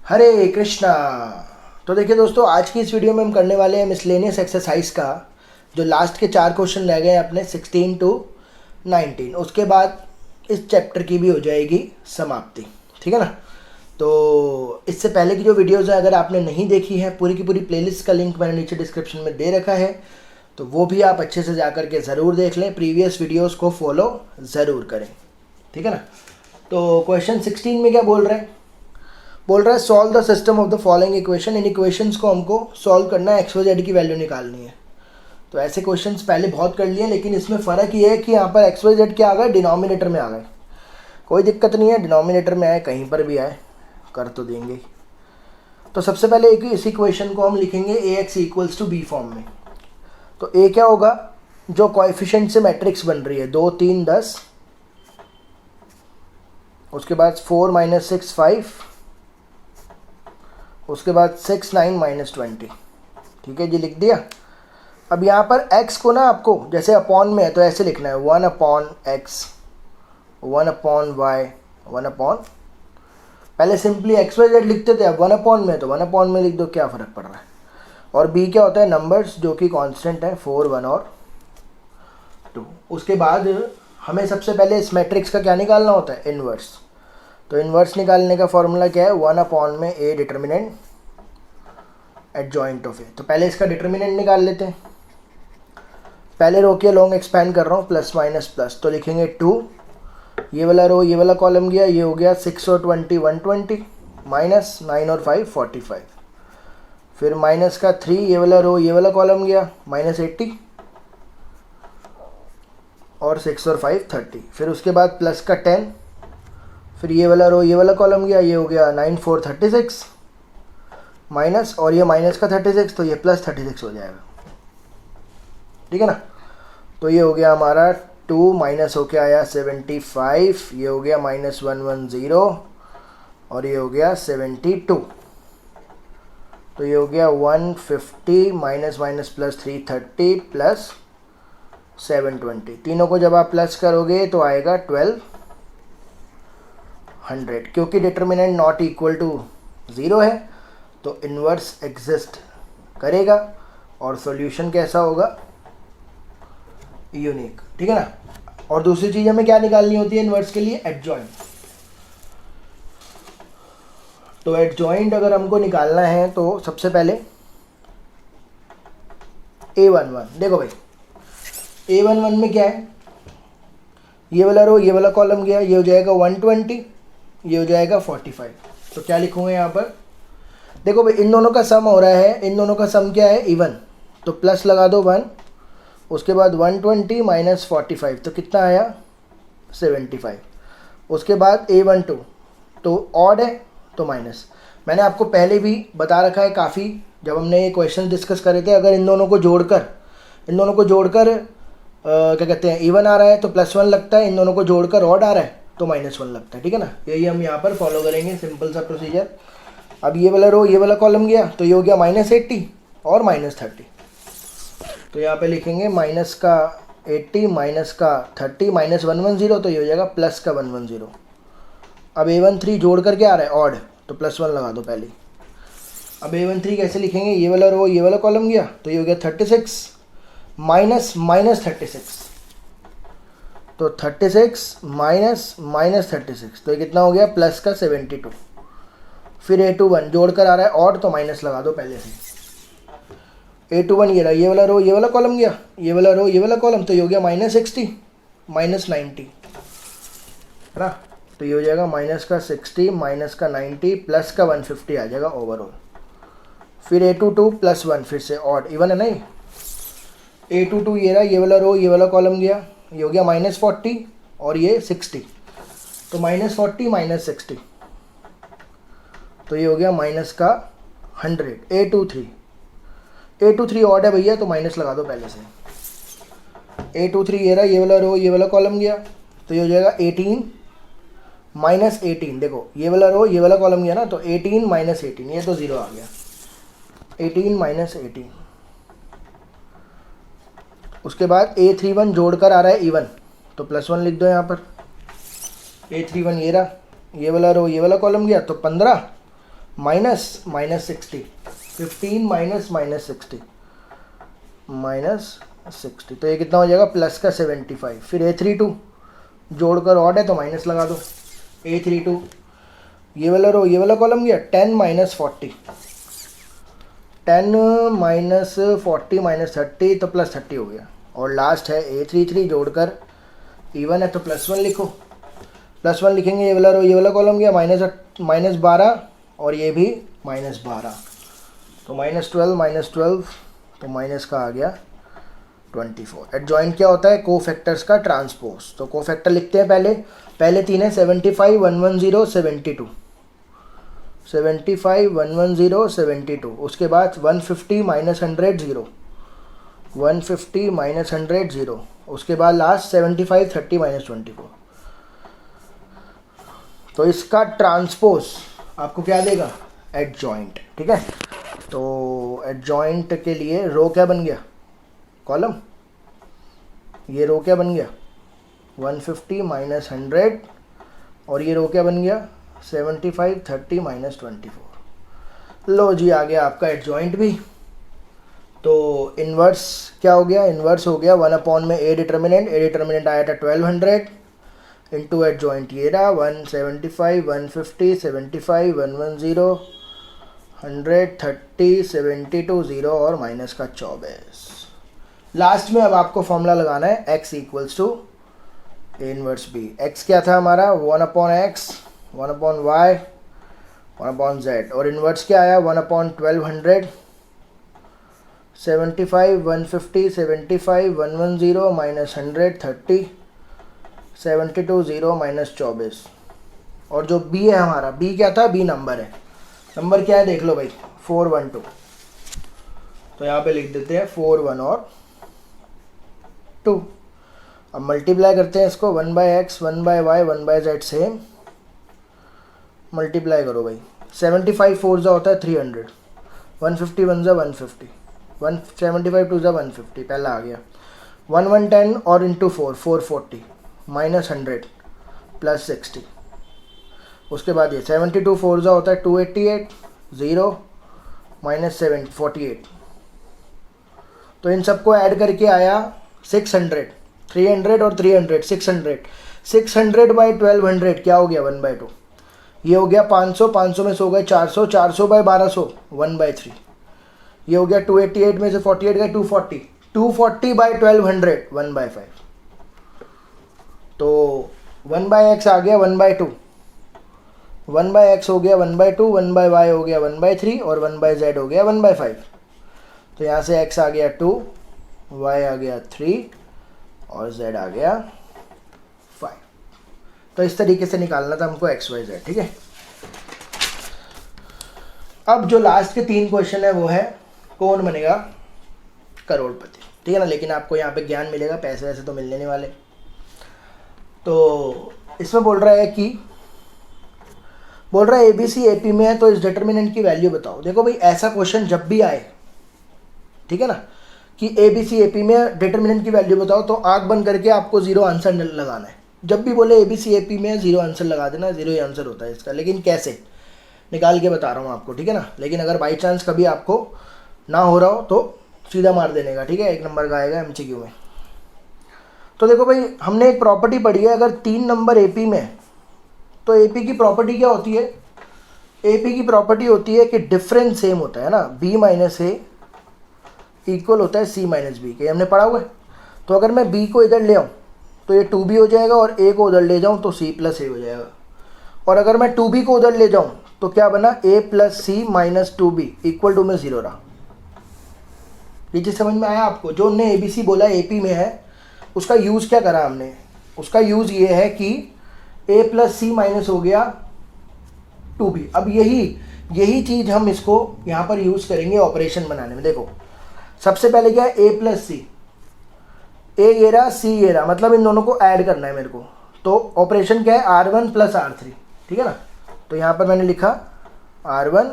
हरे कृष्णा। तो देखिए दोस्तों, आज की इस वीडियो में हम करने वाले हैं मिसलेनियस एक्सरसाइज का जो लास्ट के 4 क्वेश्चन रह गए हैं अपने 16 टू 19। उसके बाद इस चैप्टर की भी हो जाएगी समाप्ति। ठीक है ना। तो इससे पहले की जो वीडियोज़ हैं, अगर आपने नहीं देखी है, पूरी की पूरी प्लेलिस्ट का लिंक मैंने नीचे डिस्क्रिप्शन में दे रखा है, तो वो भी आप अच्छे से जा करके ज़रूर देख लें। प्रीवियस वीडियोज़ को फॉलो ज़रूर करें। ठीक है ना। तो क्वेश्चन 16 में क्या बोल रहा है solve the system of the following equation. In equations को हमको सॉल्व करना है, एक्स वाई जेड की वैल्यू निकालनी है। तो ऐसे क्वेश्चंस पहले बहुत कर लिए, लेकिन इसमें फ़र्क ये है कि यहाँ पर एक्स वाई जेड क्या आ गए, डिनोमिनेटर में आ गए। कोई दिक्कत नहीं है, डिनोमिनेटर में आए कहीं पर भी आए, कर तो देंगे। तो सबसे पहले इस इक्वेशन को हम लिखेंगे A x equals to B form में। तो ए क्या होगा, जो कोएफिशिएंट से मैट्रिक्स बन रही है 2 3 10, उसके बाद 4 - 6 5, उसके बाद 6 9 -20। ठीक है जी, लिख दिया। अब यहाँ पर x को ना आपको जैसे अपॉन में है तो ऐसे लिखना है 1/x, 1/y, 1/। पहले सिंपली एक्स वाई जेड लिखते थे, अब 1/में है तो 1/में में लिख दो, क्या फ़र्क पड़ रहा है। और b क्या होता है, नंबर्स जो कि कांस्टेंट है 4 1 और 2। उसके बाद हमें सबसे पहले इस मैट्रिक्स का क्या निकालना होता है, इन्वर्स। तो इन्वर्स निकालने का फॉर्मूला क्या है, 1/, ए डिटर्मिनेंट एडजॉइंट ऑफ ए। तो पहले इसका डिटर्मिनेंट निकाल लेते हैं। पहले रो के लॉन्ग एक्सपैंड कर रहा हूँ, प्लस माइनस प्लस, तो लिखेंगे 2, ये वाला रो ये वाला कॉलम गया, ये हो गया 6 और 20 120, माइनस 9 और 5 45। फिर माइनस का 3, ये वाला रो ये वाला कॉलम गया, -80, और 6 और 5 30। फिर उसके बाद प्लस का 10, फिर ये वाला रो ये वाला कॉलम गया, ये हो गया 9 4 36, माइनस, और ये माइनस का 36, तो ये प्लस 36 हो जाएगा। ठीक है ना। तो ये हो गया हमारा 2 माइनस होके आया 75, ये हो गया -110, और ये हो गया 72। तो ये हो गया 150 माइनस माइनस प्लस 330 प्लस 720। तीनों को जब आप प्लस करोगे तो आएगा 1200। क्योंकि डिटर्मिनेंट नॉट इक्वल टू 0 है तो इन्वर्स एग्जिस्ट करेगा, और सॉल्यूशन कैसा होगा, यूनिक। ठीक है ना। और दूसरी चीज़ हमें क्या निकालनी होती है इन्वर्स के लिए, एडजॉइंट। तो एडजॉइंट अगर हमको निकालना है तो सबसे पहले A11, देखो भाई A11 में क्या है, ये वाला रो ये वाला कॉलम गया, ये हो जाएगा 120, ये हो जाएगा 45। तो क्या लिखूँगा यहाँ पर, देखो भाई इन दोनों का सम हो रहा है, इन दोनों का सम क्या है, इवन। तो प्लस लगा दो 1, उसके बाद 120 माइनस 45, तो कितना आया 75। उसके बाद A12 तो ऑड है तो माइनस। मैंने आपको पहले भी बता रखा है काफ़ी, जब हमने ये क्वेश्चन डिस्कस करे थे, अगर इन दोनों को जोड़कर क्या कहते हैं, इवन आ रहा है तो +1 लगता है, इन दोनों को जोड़कर ऑड आ रहा है तो -1 लगता है। ठीक है ना। यही हम यहाँ पर फॉलो करेंगे, सिंपल सा प्रोसीजर। अब ये वाला रो ये वाला कॉलम गया, तो ये हो गया -80 और -30। तो यहाँ पे लिखेंगे माइनस का 80 माइनस का 30 -110, तो ये हो जाएगा प्लस का 110। अब A13 जोड़ करके आ रहा है ऑड, तो +1 लगा दो पहले। अब A13 कैसे लिखेंगे, ये वाला रो ये वाला कॉलम गया, तो ये हो गया 36 माइनस -36, तो 36 माइनस -36, तो ये कितना हो गया, प्लस का 72। फिर A21 जोड़ कर आ रहा है ऑड, तो माइनस लगा दो पहले से। A21 ये रहा, ये वाला रो ये वाला कॉलम गया, ये वाला रो ये वाला कॉलम, तो ये हो गया -60 -90, है ना। तो ये हो जाएगा माइनस का 60 माइनस का 90 प्लस का 150 आ जाएगा ओवरऑल। फिर A22 +1, फिर से ऑड, इवन है नहीं। A22 ये रहा, ये वाला रो ये वाला कॉलम गया, ये हो गया -40 और ये 60, तो -40 -60, तो ये हो गया माइनस का 100। A23 ऑड है भैया, तो माइनस लगा दो पहले से। A23 ये रहा, ये वाला रो ये वाला कॉलम गया, तो ये हो जाएगा 18 -18। देखो ये वाला रो ये वाला कॉलम गया ना, तो 18 -18, ये तो 0 आ गया, 18 -18। उसके बाद A31 जोड़कर आ रहा है इवन, तो +1 लिख दो यहाँ पर। A31 ये रहा, ये वाला रो ये वाला कॉलम गया, तो 15 माइनस 60, 15 माइनस 60 माइनस 60, तो ये कितना हो जाएगा प्लस का 75। फिर A32 जोड़कर ऑड है तो माइनस लगा दो। A32 ये वाला रो ये वाला कॉलम गया 10 माइनस 40, 10 माइनस 40 माइनस 30 तो प्लस 30 हो गया। और लास्ट है A33 जोड़कर इवन है तो +1 लिखो, +1 लिखेंगे। ये वाला रो ये वाला कॉलम गया माइनस 12 और ये भी -12, तो -12 तो माइनस का आ गया 24। एडजॉइंट क्या होता है? कोफैक्टर्स का ट्रांसपोज। तो कोफैक्टर लिखते हैं पहले तीन है 75 110 72, 75 110 72, उसके बाद 150 -100 0, 150 -100 0, उसके बाद लास्ट 75 30 -24। तो इसका ट्रांसपोज आपको क्या देगा? एडजॉइंट। ठीक है, तो एडजॉइंट के लिए रो क्या बन गया? कॉलम। ये रो क्या बन गया? 150 -100, और ये रो क्या बन गया? 75 30 -24। लो जी, आ गया आपका एडजॉइंट भी। तो इन्वर्स क्या हो गया? इन्वर्स हो गया 1 में ए डिटर्मिनेंट आया था 1200 इंटू एडजॉइंट ये रहा 175 150 75 110 100 30 72 0 और माइनस का 24। लास्ट में अब आपको फॉर्मूला लगाना है x equals to A inverse B. x क्या था हमारा? 1/x 1/y 1/z, और इन्वर्स क्या आया? 1/1200 75 150 75 110 माइनस 100 30 72 0 माइनस 24। और जो b है हमारा, b क्या था? b नंबर है। नंबर क्या है देख लो भाई, 412। तो यहाँ पे लिख देते हैं 4 1 और 2। अब मल्टीप्लाई करते हैं इसको 1/x 1/y 1/z same multiply करो भाई। 75 4 जा होता है 300, 150 1 जा 150, 175 2 जा 150, पहला आ गया 1 1 10 और इंटू 4 440 माइनस 100 प्लस 60। उसके बाद ये 72 4 जा होता है 288 0 माइनस 48। तो इन सबको ऐड करके आया 600, 300 और 300 600। 600 बाई 1200 क्या हो गया? 1/2। ये हो गया 500, 500 में से हो गए 400, 400 बाई 1200 1/3। ये हो गया 288 में से 48 गए 240, 240 बाई 1200 1/5। तो 1/x आ गया 1/2, 1/x हो गया 1/2, 1/y हो गया 1/3 और 1/z हो गया 1/5। तो यहाँ से x आ गया 2, y आ गया 3 और z आ गया 5। तो इस तरीके से निकालना था हमको x y z। ठीक है, अब जो लास्ट के 3 क्वेश्चन है वो है कौन बनेगा करोड़पति। ठीक है ना, लेकिन आपको यहाँ पे ज्ञान मिलेगा, पैसे वैसे तो मिलने नहीं वाले। तो इसमें बोल रहा है ABC AP में है तो इस डिटर्मिनेंट की वैल्यू बताओ। देखो भाई, ऐसा क्वेश्चन जब भी आए, ठीक है ना, कि ABC AP में डिटर्मिनेंट की वैल्यू बताओ, तो आंख बंद करके आपको 0 आंसर लगाना है। जब भी बोले ABC AP में 0 आंसर लगा देना, 0 ही आंसर होता है इसका। लेकिन कैसे निकाल के बता रहा हूँ आपको, ठीक है ना। लेकिन अगर बाई चांस कभी आपको ना हो रहा हो तो सीधा मार देने का, ठीक है। 1 नंबर का आएगा MCQ में। तो देखो भाई, हमने एक प्रॉपर्टी पढ़ी है, अगर 3 नंबर AP में, तो AP की प्रॉपर्टी क्या होती है? AP की प्रॉपर्टी होती है कि डिफरेंस सेम होता है ना, B माइनस A इक्वल होता है C माइनस B के, हमने पढ़ा हुआ है। तो अगर मैं B को इधर ले आऊँ तो ये 2B हो जाएगा, और A को उधर ले जाऊँ तो C प्लस A हो जाएगा। और अगर मैं 2B को उधर ले जाऊँ तो क्या बना? A plus C minus 2B equal to में 0 रहा। ये चीज़ समझ में आया आपको? जो हमने ABC बोला AP में है, उसका यूज़ क्या करा हमने? उसका यूज़ ये है कि A प्लस C माइनस हो गया 2B। अब यही चीज़ हम इसको यहाँ पर यूज़ करेंगे ऑपरेशन बनाने में। देखो, सबसे पहले क्या है? A प्लस C, A ये रहा C ये रहा, मतलब इन दोनों को ऐड करना है मेरे को। तो ऑपरेशन क्या है? R1 प्लस R3, ठीक है ना। तो यहाँ पर मैंने लिखा R1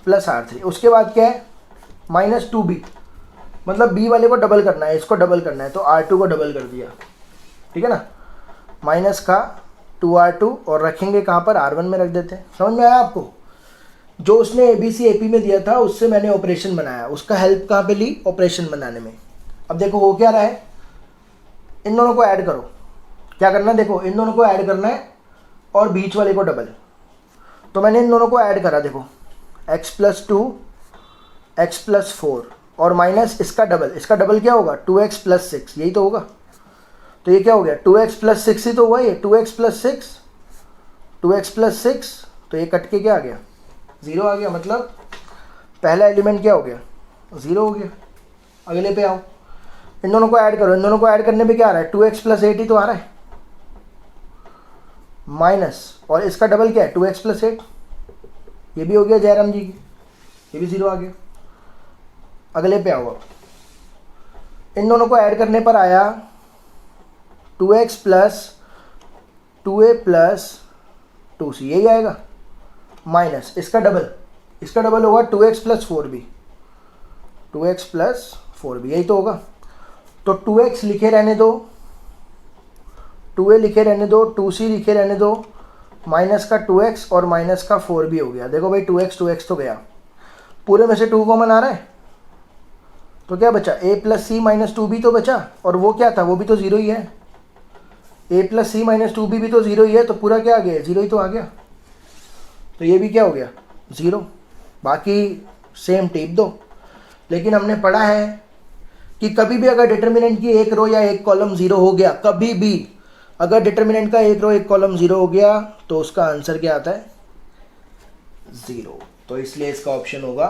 प्लस R3। उसके बाद क्या है? माइनस 2B, मतलब B वाले को डबल करना है, इसको डबल करना है, तो R2 को डबल कर दिया, ठीक है ना। माइनस का 2R2 और रखेंगे कहाँ पर? R1 में रख देते हैं। समझ में आया आपको? जो उसने ABC AP में दिया था उससे मैंने ऑपरेशन बनाया, उसका हेल्प कहाँ पे ली, ऑपरेशन बनाने में। अब देखो हो क्या रहा है, इन दोनों को ऐड करो, क्या करना है देखो, इन दोनों को ऐड करना है और बीच वाले को डबल। तो मैंने इन दोनों को ऐड करा, देखो x+2 x+4 और माइनस इसका डबल क्या होगा 2x+6, यही तो होगा। तो ये क्या हो गया 2x+6 ही तो हुआ, ये 2x+6 तो ये कट के क्या आ गया 0 आ गया, मतलब पहला एलिमेंट क्या हो गया 0 हो गया। अगले पे आओ, इन दोनों को ऐड करो, इन दोनों को ऐड करने पे क्या आ रहा है 2x+8 ही तो आ रहा है, माइनस और इसका डबल क्या है 2x+8, ये भी हो गया जयराम जी की, ये भी 0 आ गया। अगले पे आओ, इन दोनों को ऐड करने पर आया 2x+2a+2c, यही आएगा, माइनस इसका डबल होगा 2x+4b, यही तो होगा। तो 2x लिखे रहने दो, 2a लिखे रहने दो, 2c लिखे रहने दो, माइनस का 2x और माइनस का 4b हो गया। देखो भाई 2x तो गया, पूरे में से 2 कॉमन आ रहा है, तो क्या बचा a+c-2b तो बचा, और वो क्या था, वो भी तो 0 ही है, a+c-2b भी तो 0 ही है, तो पूरा क्या आ गया 0 ही तो आ गया। तो ये भी क्या हो गया 0, बाकी सेम टिप दो। लेकिन हमने पढ़ा है कि कभी भी अगर डिटर्मिनेंट की एक रो या एक कॉलम 0 हो गया, कभी भी अगर डिटर्मिनेंट का एक रो एक कॉलम 0 हो गया तो उसका आंसर क्या आता है 0। तो इसलिए इसका ऑप्शन होगा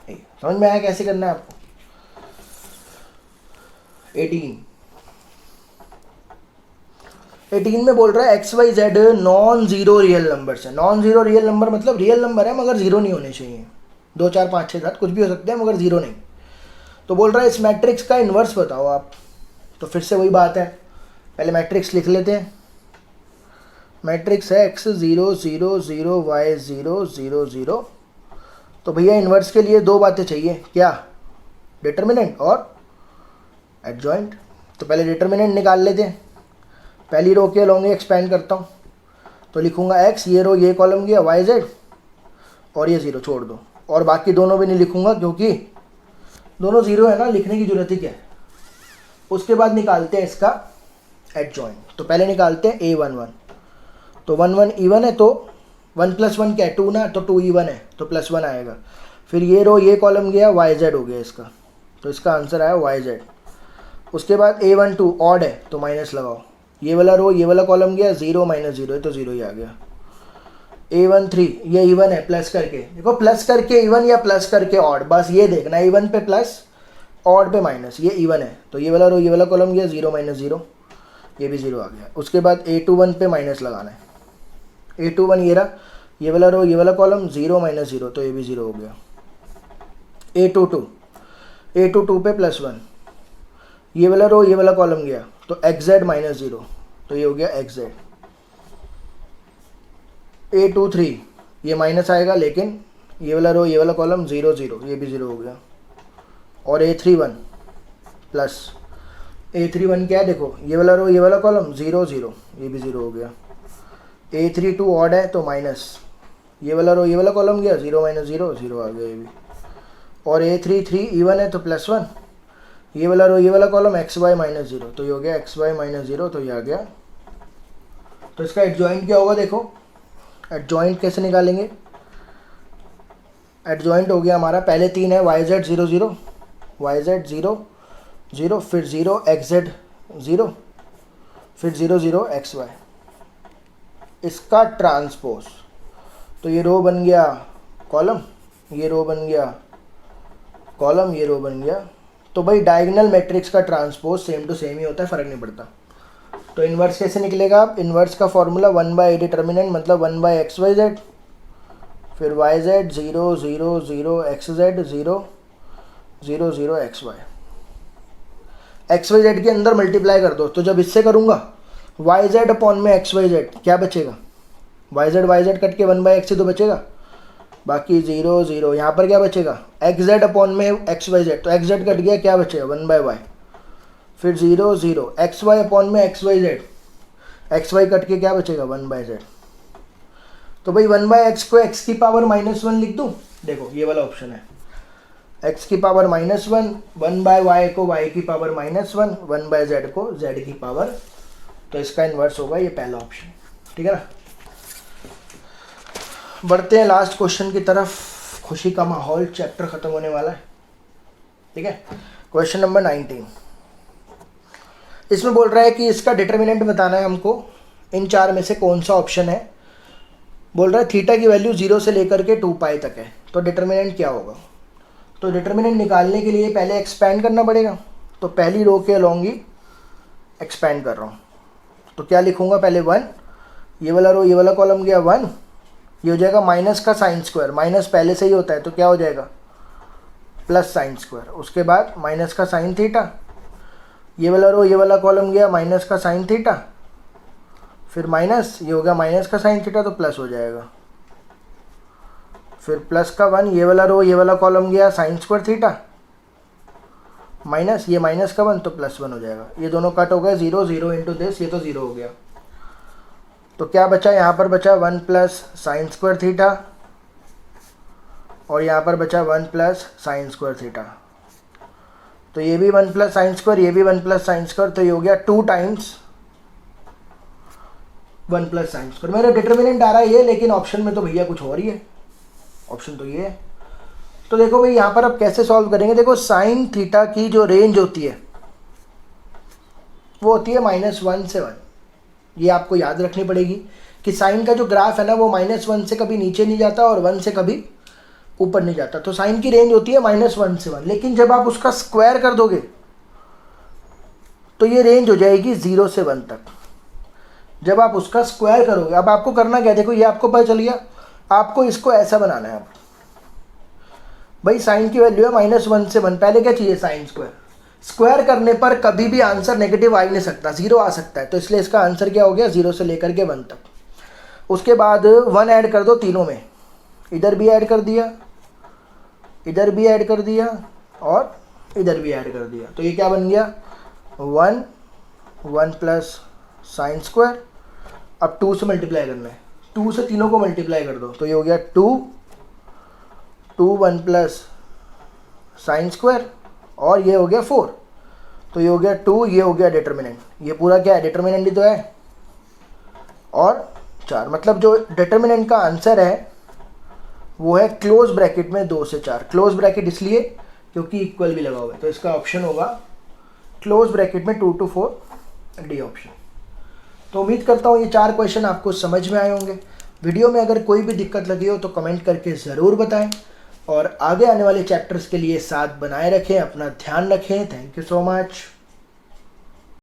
ए। समझ में आया कैसे करना है आपको। 18 में बोल रहा है XYZ non zero real number है। नॉन जीरो रियल नंबर मतलब रियल नंबर है मगर जीरो नहीं होने चाहिए, 2 4 5 6 7 कुछ भी हो सकते हैं मगर जीरो नहीं। तो बोल रहा है इस मैट्रिक्स का इन्वर्स बताओ आप। तो फिर से वही बात है, पहले मैट्रिक्स लिख लेते हैं। मैट्रिक्स है x 0 0 0 y 0 0 0। तो भैया इन्वर्स के लिए 2 बातें चाहिए, क्या, डिटर्मिनेंट और एडजॉइंट। तो पहले डिटर्मिनेंट निकाल लेते हैं। पहली रो के लॉन्ग एक्सपेंड करता हूँ, तो लिखूंगा x, ये रो ये कॉलम गया y z और ये 0 छोड़ दो, और बाकी दोनों भी नहीं लिखूंगा क्योंकि दोनों 0 है ना, लिखने की जरूरत ही क्या है। उसके बाद निकालते हैं इसका एडजॉइंट। तो पहले निकालते हैं a11। तो 1 1 इवन है, तो 1 + 1 क्या है 2 ना, तो 2 इवन है तो +1 आएगा। फिर ये रो ये कॉलम गया y z हो गया इसका, तो इसका आंसर आया y z। उसके बाद a12 ऑड है तो माइनस लगाओ, ये वाला रो ये वाला कॉलम गया 0 - 0 है तो 0 ही आ गया। a13 ये इवन है, प्लस करके देखो, प्लस करके इवन या प्लस करके ऑड, बस ये देखना, इवन पे प्लस ऑड पे माइनस, ये इवन है तो ये वाला रो ये वाला कॉलम गया 0 - 0, ये भी 0 आ गया। उसके बाद a21 पे माइनस लगाना है, a21 ये रहा, ये वाला रो ये वाला कॉलम 0 - 0 तो ये भी 0 हो गया। a22 पे +1, ये वाला रो ये वाला कॉलम गया तो xz - 0 तो ये हो गया xz। a23 ये माइनस आएगा, लेकिन ये वाला रो ये वाला कॉलम 0 0 ये भी 0 हो गया। और a31 प्लस, a31 क्या है देखो, ये वाला रो ये वाला कॉलम 0 0 ये भी 0 हो गया। a32 ऑड है तो माइनस, ये वाला रो ये वाला कॉलम गया 0 - 0 0 आ गया ये भी। और a33 इवन है तो +1, ये वाला रो ये वाला कॉलम xy - 0 तो ये हो गया xy - 0 तो ये आ गया। तो इसका एडजॉइंट क्या होगा देखो, एडजॉइंट कैसे निकालेंगे। एडजॉइंट हो गया हमारा, पहले 3 है yz 0 0 yz 0 0 फिर 0 xz 0 फिर 0 0 xy, इसका ट्रांसपोज। तो ये रो बन गया कॉलम, ये रो बन गया कॉलम, ये रो बन गया। तो भाई डायगोनल मैट्रिक्स का ट्रांसपोज सेम टू सेम ही होता है, फ़र्क नहीं पड़ता। तो इन्वर्स कैसे निकलेगा आप, इन्वर्स का फॉर्मूला 1/a डिटर्मिनेंट मतलब 1/xyz, फिर yz 0 0 0 xz 0 0 0 xy। xyz के अंदर मल्टीप्लाई कर दो, तो जब इससे करूँगा yz अपॉन में xyz क्या बचेगा, yz कट के 1/x से तो बचेगा, बाकी 0 0 यहाँ पर क्या बचेगा xz अपॉन में xyz, तो xz कट गया क्या बचेगा 1/y, फिर 0 0 xy अपॉन में xyz, xy कट के क्या बचेगा 1/z। तो भाई 1/x को x की पावर -1 लिख दूँ। देखो ये वाला ऑप्शन है, x की पावर -1, 1/y को y की पावर -1, 1/z को z की पावर, तो इसका इन्वर्स होगा ये पहला ऑप्शन। ठीक है ना। बढ़ते हैं लास्ट क्वेश्चन की तरफ, खुशी का माहौल, चैप्टर खत्म होने वाला है। ठीक है, क्वेश्चन नंबर 19। इसमें बोल रहा है कि इसका डिटर्मिनेंट बताना है हमको, इन चार में से कौन सा ऑप्शन है। बोल रहा है थीटा की वैल्यू 0 से लेकर के 2π तक है, तो डिटर्मिनेंट क्या होगा। तो डिटर्मिनेंट निकालने के लिए पहले एक्सपेंड करना पड़ेगा, तो पहली रो के अलोंग ही एक्सपेंड कर रहा हूँ। तो क्या लिखूँगा, पहले 1, ये वाला रो ये वाला कॉलम गया 1, ये हो जाएगा माइनस का साइन स्क्वायर, माइनस पहले से ही होता है तो क्या हो जाएगा प्लस साइन स्क्वायर। उसके बाद माइनस का साइन थीटा, ये वाला रो ये वाला कॉलम गया माइनस का साइन थीटा, फिर माइनस, ये हो गया माइनस का साइन थीटा तो प्लस हो जाएगा, फिर प्लस का 1, ये वाला रो ये वाला कॉलम गया साइन स्क्वायर थीटा, माइनस, ये माइनस का 1 तो प्लस 1 हो जाएगा। ये दोनों कट हो गए, 0 0 इंटू दिस, ये तो 0 हो गया। तो क्या बचा, यहाँ पर बचा 1 प्लस साइन स्क्वायर थीटा, और यहाँ पर बचा 1 प्लस साइन स्क्वायर थीटा। तो ये भी 1 प्लस साइन स्क्वायर, ये भी 1 प्लस साइन स्क्वायर, तो ये हो गया 2 टाइम्स 1 प्लस साइन स्क्वायर। मेरा डिटर्मिनेंट आ रहा है ये, लेकिन ऑप्शन में तो भैया कुछ और ही है, ऑप्शन तो ये है। तो देखो भाई यहाँ पर अब कैसे सॉल्व करेंगे। देखो साइन थीटा की जो रेंज होती है वो होती है -1 से 1। ये आपको याद रखनी पड़ेगी कि साइन का जो ग्राफ है ना वो -1 से कभी नीचे नहीं जाता और 1 से कभी ऊपर नहीं जाता। तो साइन की रेंज होती है -1 से 1, लेकिन जब आप उसका स्क्वायर कर दोगे तो ये रेंज हो जाएगी 0 से 1 तक। जब आप उसका स्क्वायर करोगे, अब आपको करना क्या, देखो ये आपको पता चल गया, आपको इसको ऐसा बनाना है। अब भाई साइन की वैल्यू है -1 से 1, पहले क्या चाहिए साइन स्क्वायर। स्क्वायर करने पर कभी भी आंसर नेगेटिव आ ही नहीं सकता, 0 आ सकता है, तो इसलिए इसका आंसर क्या हो गया 0 से लेकर के 1 तक। उसके बाद 1 ऐड कर दो तीनों में, इधर भी ऐड कर दिया, इधर भी ऐड कर दिया और इधर भी ऐड कर दिया। तो ये क्या बन गया 1 प्लस साइन स्क्वायर। अब 2 से मल्टीप्लाई करना है, 2 से तीनों को मल्टीप्लाई कर दो, तो ये हो गया 2 1 प्लस साइन स्क्वायर, और ये हो गया 4, तो ये हो गया 2, ये हो गया डिटर्मिनेंट। ये पूरा क्या है, डिटर्मिनेंट ही तो है, और 4, मतलब जो डिटर्मिनेंट का आंसर है वो है क्लोज ब्रैकेट में 2 से 4। क्लोज ब्रैकेट इसलिए क्योंकि इक्वल भी लगा हुआ है, तो इसका ऑप्शन होगा क्लोज ब्रैकेट में 2 to 4, डी ऑप्शन। तो उम्मीद करता हूँ ये 4 क्वेश्चन आपको समझ में आए होंगे। वीडियो में अगर कोई भी दिक्कत लगी हो तो कमेंट करके ज़रूर बताएं, और आगे आने वाले चैप्टर्स के लिए साथ बनाए रखें, अपना ध्यान रखें। Thank you so much.